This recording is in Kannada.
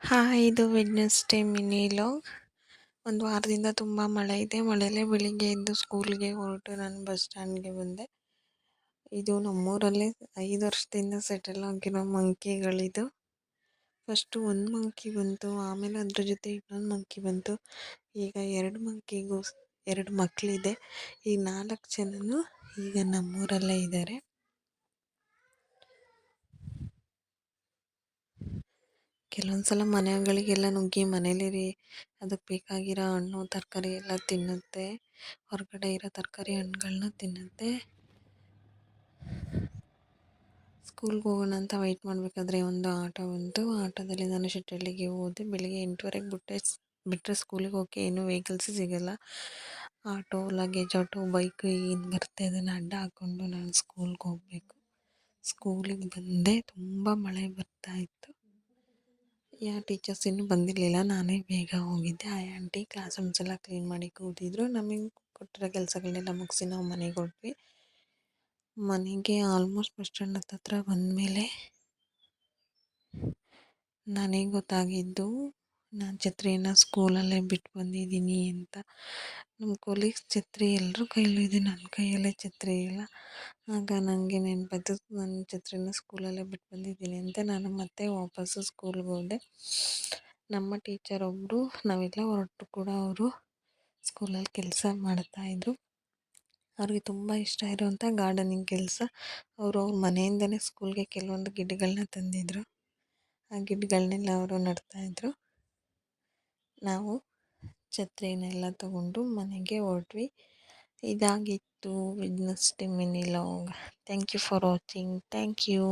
ಹಾಯ್, ಇದು ವೆಡ್ನೆಸ್ಡೇ ಮಿನಿ ಲಾಗ್. ಒಂದು ವಾರದಿಂದ ತುಂಬ ಮಳೆ ಇದೆ. ಮಳೆಯಲ್ಲೇ ಬೆಳಿಗ್ಗೆ ಎದ್ದು ಸ್ಕೂಲ್ಗೆ ಹೊರಟು ನಾನು ಬಸ್ ಸ್ಟ್ಯಾಂಡ್ಗೆ ಬಂದೆ. ಇದು ನಮ್ಮೂರಲ್ಲೇ 5 ವರ್ಷದಿಂದ ಸೆಟಲ್ ಆಗಿರೋ ಮಂಕಿಗಳಿದು. ಫಸ್ಟು ಒಂದು ಮಂಕಿ ಬಂತು, ಆಮೇಲೆ ಅದ್ರ ಜೊತೆ ಇನ್ನೊಂದು ಮಂಕಿ ಬಂತು. ಈಗ 2 ಮಂಕಿಗೂ 2 ಮಕ್ಕಳಿದೆ. ಈ 4 ಜನನು ಈಗ ನಮ್ಮೂರಲ್ಲೇ ಇದ್ದಾರೆ. ಕೆಲವೊಂದ್ಸಲ ಮನೆಗಳಿಗೆಲ್ಲ ನುಗ್ಗಿ ಮನೇಲಿ ಅದಕ್ಕೆ ಬೇಕಾಗಿರೋ ಹಣ್ಣು ತರಕಾರಿ ಎಲ್ಲ ತಿನ್ನುತ್ತೆ. ಹೊರಗಡೆ ಇರೋ ತರಕಾರಿ ಹಣ್ಣುಗಳನ್ನ ತಿನ್ನುತ್ತೆ. ಸ್ಕೂಲ್ಗೆ ಹೋಗೋಣ ಅಂತ ವೆಯ್ಟ್ ಮಾಡಬೇಕಾದ್ರೆ ಒಂದು ಆಟೋ ಬಂತು. ಆಟೋದಲ್ಲಿ ನಾನು ಶೆಟ್ಟಳ್ಳಿಗೆ ಹೋದೆ. ಬೆಳಿಗ್ಗೆ 8:30ಗೆ ಬಿಟ್ಟರೆ ಸ್ಕೂಲಿಗೆ ಹೋಗೋಕ್ಕೆ ಏನೂ ವೆಹಿಕಲ್ಸ್ ಸಿಗೋಲ್ಲ. ಆಟೋ, ಲಗೇಜ್ ಆಟೋ, ಬೈಕ್ ಏನು ಬರುತ್ತೆ ಅದನ್ನು ಅಡ್ಡ ಹಾಕ್ಕೊಂಡು ನಾನು ಸ್ಕೂಲ್ಗೆ ಹೋಗಬೇಕು. ಸ್ಕೂಲಿಗೆ ಬಂದೆ, ತುಂಬ ಮಳೆ ಬರ್ತಾಯಿತ್ತು. ಯಾವ ಟೀಚರ್ಸ್ ಇನ್ನೂ ಬಂದಿರಲಿಲ್ಲ. ನಾನೇ ಬೇಗ ಹೋಗಿದ್ದೆ. ಆ ಆಂಟಿ ಕ್ಲಾಸ್ ರೂಮ್ಸ್ ಎಲ್ಲ ಕ್ಲೀನ್ ಮಾಡಿ ಕೂತಿದ್ರು. ನಮಗೆ ಕೊಟ್ಟಿರೋ ಕೆಲಸಗಳನ್ನೆಲ್ಲ ಮುಗಿಸಿ ನಾವು ಮನೆಗೆ ಹೊರಟ್ವಿ. ಮನೆಗೆ ಆಲ್ಮೋಸ್ಟ್ ಬಸ್ ಸ್ಟ್ಯಾಂಡ್ ಹತ್ರ ಬಂದಮೇಲೆ ನನಗೆ ಗೊತ್ತಾಗಿದ್ದು ನಾನು ಛತ್ರಿಯನ್ನು ಸ್ಕೂಲಲ್ಲೇ ಬಿಟ್ಟು ಬಂದಿದ್ದೀನಿ ಅಂತ. ನಮ್ಮ ಕೊಲೀಗ್ಸ್ ಛತ್ರಿ ಎಲ್ಲರ ಕೈಯಲ್ಲೂ ಇದೆ, ನನ್ನ ಕೈಯಲ್ಲೇ ಛತ್ರಿ ಇಲ್ಲ. ಆಗ ನನಗೆ ನೆನಪಾಯ್ತು, ನನ್ನ ಛತ್ರಿನ ಸ್ಕೂಲಲ್ಲೇ ಬಿಟ್ಟು ಬಂದಿದ್ದೀನಿ ಅಂತ. ನಾನು ಮತ್ತೆ ವಾಪಸ್ಸು ಸ್ಕೂಲ್ಗೆ ಹೋದೆ. ನಮ್ಮ ಟೀಚರ್ ಒಬ್ಬರು, ನಾವೆಲ್ಲ ಹೊರಟು ಕೂಡ ಅವರು ಸ್ಕೂಲಲ್ಲಿ ಕೆಲಸ ಮಾಡ್ತಾಯಿದ್ರು. ಅವ್ರಿಗೆ ತುಂಬ ಇಷ್ಟ ಇರುವಂಥ ಗಾರ್ಡನಿಂಗ್ ಕೆಲಸ. ಅವರು ಅವ್ರ ಮನೆಯಿಂದನೇ ಸ್ಕೂಲ್ಗೆ ಕೆಲವೊಂದು ಗಿಡಗಳನ್ನ ತಂದಿದ್ರು. ಆ ಗಿಡಗಳನ್ನೆಲ್ಲ ಅವರು ನಡ್ತಾಯಿದ್ರು. ನಾವು ಛತ್ರಿನೆಲ್ಲ ತಗೊಂಡು ಮನೆಗೆ ಹೊರಟ್ವಿ. ಇದಾಗಿತ್ತು Wednesday mini log. Thank you for watching. Thank you.